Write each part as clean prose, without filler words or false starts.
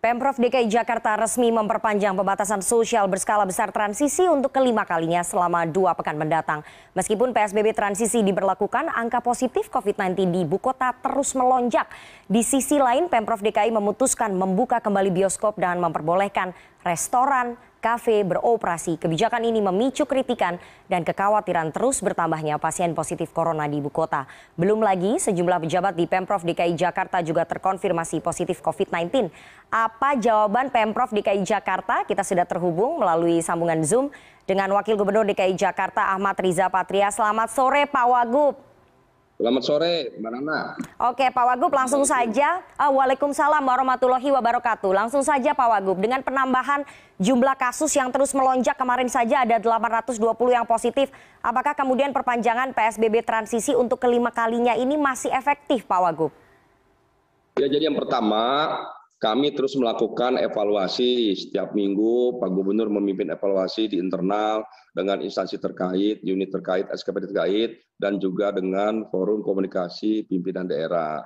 Pemprov DKI Jakarta resmi memperpanjang pembatasan sosial berskala besar transisi untuk kelima kalinya selama 2 pekan mendatang. Meskipun PSBB transisi diberlakukan, angka positif COVID-19 di ibu kota terus melonjak. Di sisi lain, Pemprov DKI memutuskan membuka kembali bioskop dan memperbolehkan restoran, kafe beroperasi. Kebijakan ini memicu kritikan dan kekhawatiran terus bertambahnya pasien positif corona di ibu kota. Belum lagi sejumlah pejabat di Pemprov DKI Jakarta juga terkonfirmasi positif COVID-19. Apa jawaban Pemprov DKI Jakarta? Kita sudah terhubung melalui sambungan Zoom dengan Wakil Gubernur DKI Jakarta Ahmad Riza Patria. Selamat sore Pak Wagub. Selamat sore, Mbak Nana. Oke, Pak Wagub, langsung saja. Waalaikumsalam warahmatullahi wabarakatuh. Langsung saja Pak Wagub, dengan penambahan jumlah kasus yang terus melonjak, kemarin saja ada 820 yang positif. Apakah kemudian perpanjangan PSBB transisi untuk kelima kalinya ini masih efektif, Pak Wagub? Ya, jadi yang pertama, kami terus melakukan evaluasi setiap minggu. Pak Gubernur memimpin evaluasi di internal dengan instansi terkait, unit terkait, SKPD terkait, dan juga dengan forum komunikasi pimpinan daerah.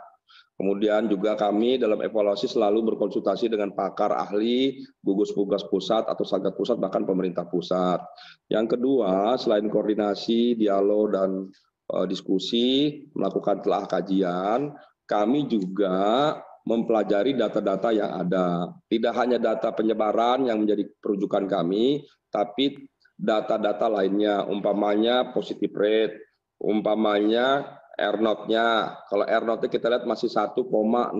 Kemudian juga kami dalam evaluasi selalu berkonsultasi dengan pakar ahli, gugus tugas pusat atau satgas pusat, bahkan pemerintah pusat. Yang kedua, selain koordinasi, dialog, dan diskusi, melakukan telah kajian, kami juga mempelajari data-data yang ada. Tidak hanya data penyebaran yang menjadi perujukan kami, tapi data-data lainnya, umpamanya positive rate, umpamanya R0-nya. Kalau R0-nya kita lihat masih 1,09.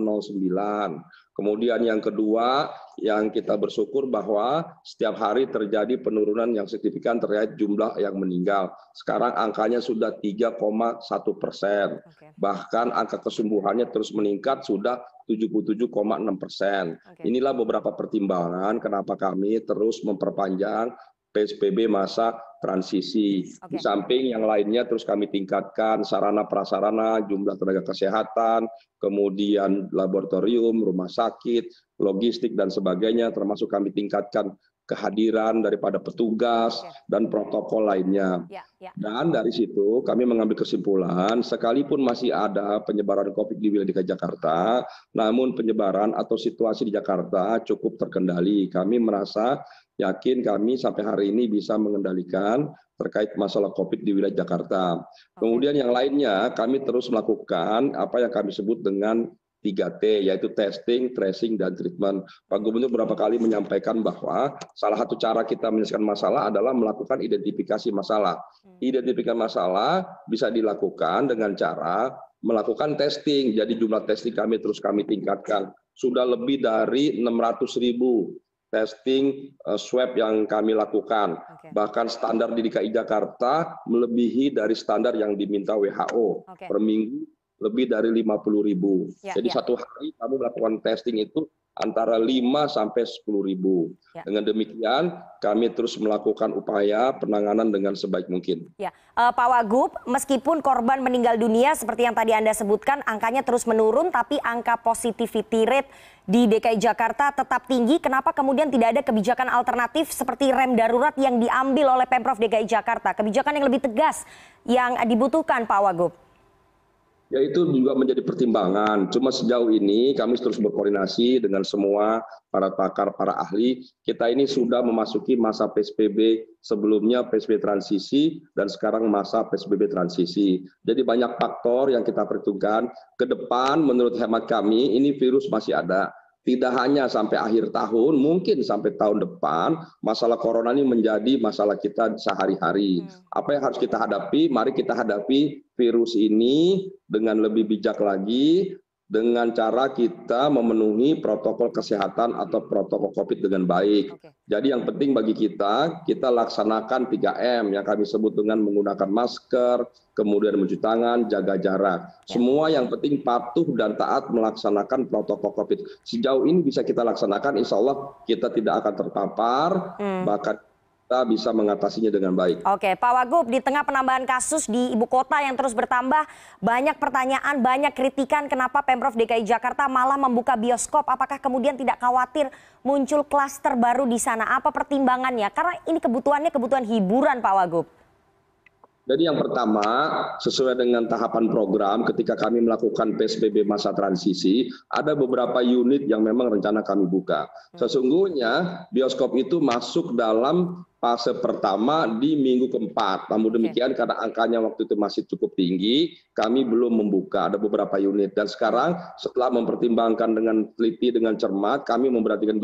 Kemudian yang kedua, yang kita bersyukur bahwa setiap hari terjadi penurunan yang signifikan terkait jumlah yang meninggal. Sekarang angkanya sudah 3,1%. Bahkan angka kesembuhannya terus meningkat sudah 77,6%. Inilah beberapa pertimbangan kenapa kami terus memperpanjang PSBB masa transisi. Di samping yang lainnya terus kami tingkatkan sarana prasarana, jumlah tenaga kesehatan, kemudian laboratorium, rumah sakit, logistik dan sebagainya, termasuk kami tingkatkan kehadiran daripada petugas dan protokol lainnya. Dan dari situ kami mengambil kesimpulan, sekalipun masih ada penyebaran COVID di wilayah DKI Jakarta, namun penyebaran atau situasi di Jakarta cukup terkendali. Kami merasa yakin kami sampai hari ini bisa mengendalikan terkait masalah COVID di wilayah Jakarta. Kemudian yang lainnya kami terus melakukan apa yang kami sebut dengan 3T, yaitu testing, tracing, dan treatment. Pak Gubernur beberapa kali menyampaikan bahwa salah satu cara kita menyelesaikan masalah adalah melakukan identifikasi masalah. Identifikasi masalah bisa dilakukan dengan cara melakukan testing. Jadi jumlah testing kami terus kami tingkatkan. Sudah lebih dari 600.000 testing swab yang kami lakukan. Bahkan standar di DKI Jakarta melebihi dari standar yang diminta WHO. Per minggu lebih dari 50.000. Jadi satu hari kami melakukan testing itu antara 5 sampai 10.000. Dengan demikian kami terus melakukan upaya penanganan dengan sebaik mungkin. Pak Wagub, meskipun korban meninggal dunia seperti yang tadi Anda sebutkan, angkanya terus menurun, tapi angka positivity rate di DKI Jakarta tetap tinggi. Kenapa kemudian tidak ada kebijakan alternatif seperti rem darurat yang diambil oleh Pemprov DKI Jakarta? Kebijakan yang lebih tegas yang dibutuhkan, Pak Wagub. Ya, itu juga menjadi pertimbangan. Cuma sejauh ini kami terus berkoordinasi dengan semua para pakar, para ahli. Kita ini sudah memasuki masa PSBB, sebelumnya PSBB transisi dan sekarang masa PSBB transisi. Jadi banyak faktor yang kita perhitungkan. Ke depan menurut hemat kami ini virus masih ada. Tidak hanya sampai akhir tahun, mungkin sampai tahun depan, masalah corona ini menjadi masalah kita sehari-hari. Apa yang harus kita hadapi? Mari kita hadapi virus ini dengan lebih bijak lagi, dengan cara kita memenuhi protokol kesehatan atau protokol COVID dengan baik. Jadi yang penting bagi kita laksanakan 3M yang kami sebut dengan menggunakan masker, kemudian mencuci tangan, jaga jarak. Semua yang penting patuh dan taat melaksanakan protokol COVID. Sejauh ini bisa kita laksanakan, insya Allah kita tidak akan terpapar, bahkan kita bisa mengatasinya dengan baik. Oke, Pak Wagub, di tengah penambahan kasus di ibu kota yang terus bertambah, banyak pertanyaan, banyak kritikan kenapa Pemprov DKI Jakarta malah membuka bioskop. Apakah kemudian tidak khawatir muncul klaster baru di sana? Apa pertimbangannya? Karena ini kebutuhannya kebutuhan hiburan, Pak Wagub. Jadi yang pertama, sesuai dengan tahapan program, ketika kami melakukan PSBB masa transisi, ada beberapa unit yang memang rencana kami buka. Sesungguhnya bioskop itu masuk dalam fase pertama di minggu keempat. Namun demikian karena angkanya waktu itu masih cukup tinggi, kami belum membuka. Ada beberapa unit. Dan sekarang setelah mempertimbangkan dengan teliti, dengan cermat, kami memberanikan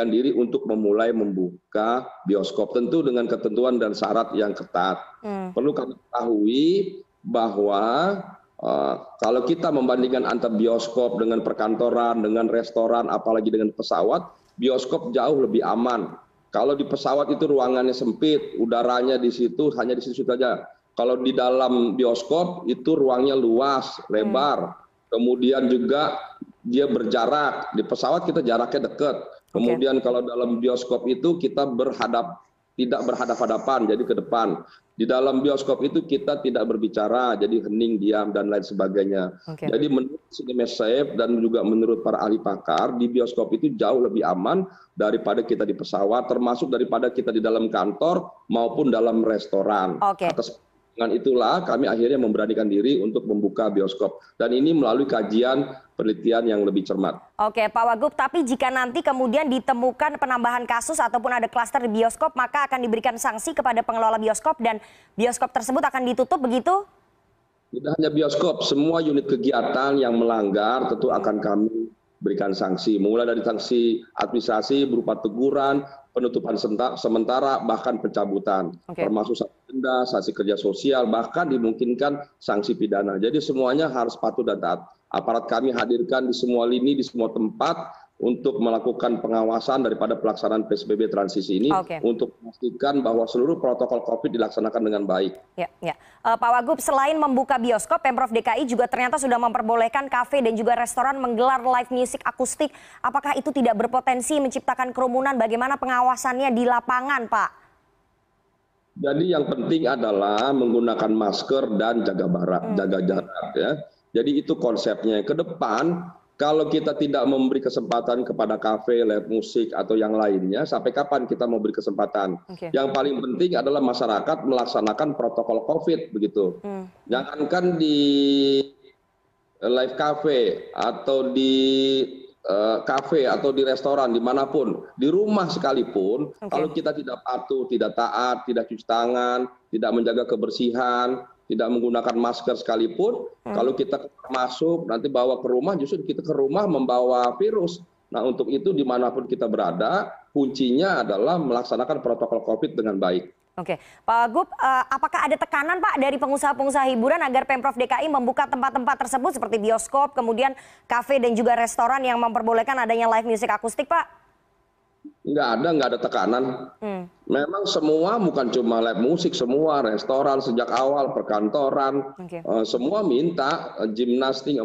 diri untuk memulai membuka bioskop, tentu dengan ketentuan dan syarat yang ketat. Perlu kami ketahui bahwa kalau kita membandingkan antara bioskop dengan perkantoran, dengan restoran, apalagi dengan pesawat, bioskop jauh lebih aman. Kalau di pesawat itu ruangannya sempit, udaranya di situ hanya di situ saja. Kalau di dalam bioskop itu ruangnya luas, lebar. Kemudian juga dia berjarak. Di pesawat kita jaraknya dekat. Kemudian kalau dalam bioskop itu kita tidak berhadapan-hadapan, jadi ke depan. Di dalam bioskop itu kita tidak berbicara, jadi hening, diam, dan lain sebagainya. Jadi menurut CineMassive dan juga menurut para ahli pakar, di bioskop itu jauh lebih aman daripada kita di pesawat, termasuk daripada kita di dalam kantor maupun dalam restoran. Dengan itulah kami akhirnya memberanikan diri untuk membuka bioskop. Dan ini melalui kajian penelitian yang lebih cermat. Oke, Pak Wagub, tapi jika nanti kemudian ditemukan penambahan kasus ataupun ada klaster di bioskop, maka akan diberikan sanksi kepada pengelola bioskop dan bioskop tersebut akan ditutup, begitu? Tidak hanya bioskop, semua unit kegiatan yang melanggar tentu akan kami berikan sanksi. Mulai dari sanksi administrasi berupa teguran, penutupan sementara, bahkan pencabutan. Termasuk sanksi denda, sanksi kerja sosial, bahkan dimungkinkan sanksi pidana. Jadi semuanya harus patuh dan taat. Aparat kami hadirkan di semua lini, di semua tempat untuk melakukan pengawasan daripada pelaksanaan PSBB transisi ini untuk memastikan bahwa seluruh protokol COVID dilaksanakan dengan baik. Pak Wagub, selain membuka bioskop, Pemprov DKI juga ternyata sudah memperbolehkan kafe dan juga restoran menggelar live music akustik. Apakah itu tidak berpotensi menciptakan kerumunan? Bagaimana pengawasannya di lapangan, Pak? Jadi yang penting adalah menggunakan masker dan jaga jarak, ya. Jadi itu konsepnya. Ke depan, kalau kita tidak memberi kesempatan kepada kafe, live musik, atau yang lainnya, sampai kapan kita mau beri kesempatan? Yang paling penting adalah masyarakat melaksanakan protokol COVID, begitu. Jangankan di live cafe, atau di kafe, atau di restoran, dimanapun, di rumah sekalipun, kalau kita tidak patuh, tidak taat, tidak cuci tangan, tidak menjaga kebersihan, tidak menggunakan masker sekalipun, kalau kita masuk nanti bawa ke rumah, justru kita ke rumah membawa virus. Nah, untuk itu dimanapun kita berada, kuncinya adalah melaksanakan protokol COVID dengan baik. Pak Wagub, apakah ada tekanan, Pak, dari pengusaha-pengusaha hiburan agar Pemprov DKI membuka tempat-tempat tersebut seperti bioskop, kemudian kafe dan juga restoran yang memperbolehkan adanya live music akustik, Pak? Nggak ada tekanan. Memang semua, bukan cuma live musik, semua restoran sejak awal, perkantoran, semua minta, gimnastik,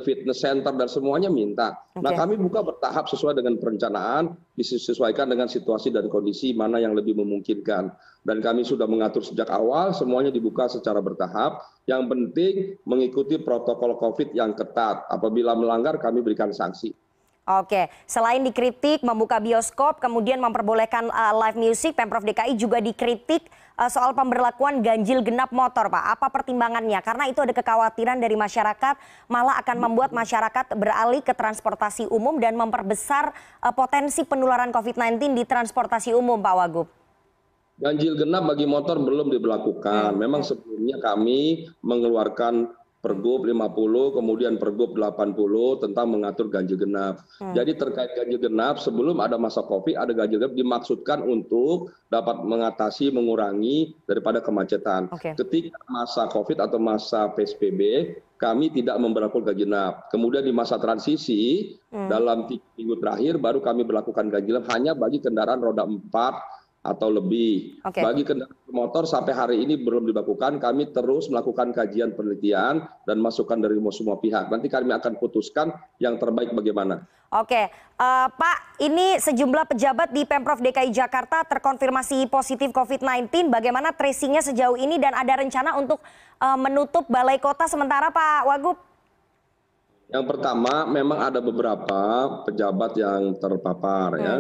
fitness center, dan semuanya minta. Nah, kami buka bertahap sesuai dengan perencanaan, disesuaikan dengan situasi dan kondisi mana yang lebih memungkinkan. Dan kami sudah mengatur sejak awal, semuanya dibuka secara bertahap. Yang penting mengikuti protokol COVID yang ketat. Apabila melanggar, kami berikan sanksi. Selain dikritik membuka bioskop, kemudian memperbolehkan live music, Pemprov DKI juga dikritik soal pemberlakuan ganjil genap motor, Pak. Apa pertimbangannya? Karena itu ada kekhawatiran dari masyarakat, malah akan membuat masyarakat beralih ke transportasi umum dan memperbesar potensi penularan COVID-19 di transportasi umum, Pak Wagub. Ganjil genap bagi motor belum diberlakukan. Memang sebelumnya kami mengeluarkan Pergub 50, kemudian Pergub 80 tentang mengatur ganjil genap. Jadi terkait ganjil genap, sebelum ada masa COVID, ada ganjil genap dimaksudkan untuk dapat mengatasi, mengurangi daripada kemacetan. Ketika masa COVID atau masa PSBB, kami tidak memberlakukan ganjil genap. Kemudian di masa transisi, dalam 3 minggu terakhir, baru kami berlakukan ganjil genap hanya bagi kendaraan roda 4 atau lebih. Bagi kendaraan motor sampai hari ini belum dilakukan. Kami terus melakukan kajian penelitian dan masukan dari semua pihak. Nanti kami akan putuskan yang terbaik bagaimana. Pak, ini sejumlah pejabat di Pemprov DKI Jakarta terkonfirmasi positif COVID-19. Bagaimana tracingnya sejauh ini dan ada rencana untuk menutup balai kota sementara, Pak Wagub? Yang pertama, memang ada beberapa pejabat yang terpapar ya.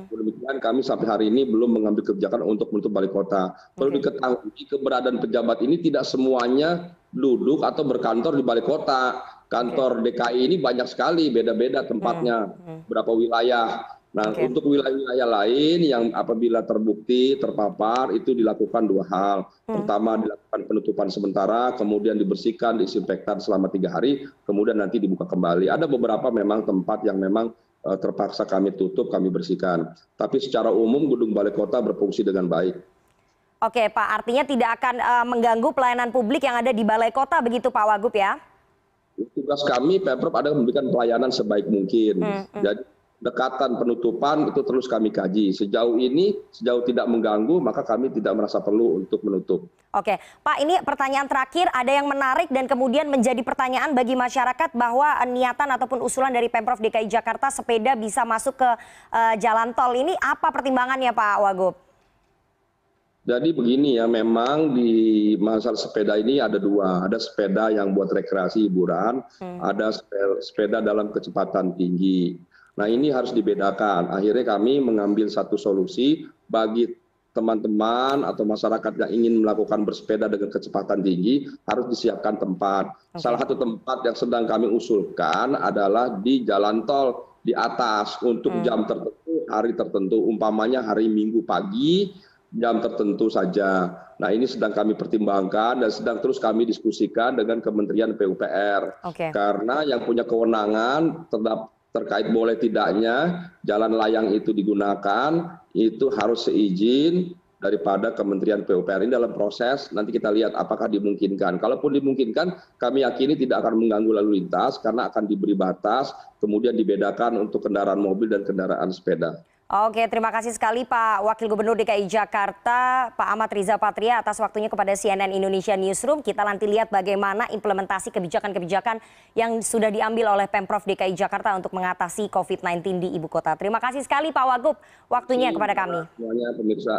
Demikian kami sampai hari ini belum mengambil kebijakan untuk menutup balik kota. Perlu diketahui keberadaan pejabat ini tidak semuanya duduk atau berkantor di balik kota. Kantor DKI ini banyak sekali, beda-beda tempatnya, berapa wilayah. Nah, untuk wilayah-wilayah lain yang apabila terbukti terpapar itu dilakukan 2 hal. Pertama dilakukan penutupan sementara, kemudian dibersihkan, disinfektan selama 3 hari, kemudian nanti dibuka kembali. Ada beberapa memang tempat yang memang terpaksa kami tutup, kami bersihkan. Tapi secara umum gedung balai kota berfungsi dengan baik. Oke Pak, artinya tidak akan mengganggu pelayanan publik yang ada di balai kota begitu Pak Wagub ya? Tugas kami Pemprov adalah memberikan pelayanan sebaik mungkin. Jadi dekatan penutupan itu terus kami kaji. Sejauh ini, sejauh tidak mengganggu, maka kami tidak merasa perlu untuk menutup. Oke, Pak, ini pertanyaan terakhir, ada yang menarik dan kemudian menjadi pertanyaan bagi masyarakat bahwa niatan ataupun usulan dari Pemprov DKI Jakarta sepeda bisa masuk ke jalan tol. Ini apa pertimbangannya Pak Wagub? Jadi begini ya, memang di masalah sepeda ini ada 2. Ada sepeda yang buat rekreasi hiburan, ada sepeda dalam kecepatan tinggi. Nah ini harus dibedakan. Akhirnya kami mengambil satu solusi bagi teman-teman atau masyarakat yang ingin melakukan bersepeda dengan kecepatan tinggi harus disiapkan tempat. Salah satu tempat yang sedang kami usulkan adalah di jalan tol di atas untuk jam tertentu, hari tertentu, umpamanya hari Minggu pagi, jam tertentu saja. Nah ini sedang kami pertimbangkan dan sedang terus kami diskusikan dengan Kementerian PUPR. Karena yang punya kewenangan terkait boleh tidaknya jalan layang itu digunakan, itu harus seizin daripada Kementerian PUPR. Ini dalam proses, nanti kita lihat apakah dimungkinkan. Kalaupun dimungkinkan, kami yakini tidak akan mengganggu lalu lintas karena akan diberi batas, kemudian dibedakan untuk kendaraan mobil dan kendaraan sepeda. Oke, terima kasih sekali Pak Wakil Gubernur DKI Jakarta, Pak Ahmad Riza Patria atas waktunya kepada CNN Indonesia Newsroom. Kita nanti lihat bagaimana implementasi kebijakan-kebijakan yang sudah diambil oleh Pemprov DKI Jakarta untuk mengatasi COVID-19 di Ibu Kota. Terima kasih sekali Pak Wagub, waktunya kepada kami. Semuanya pemirsa.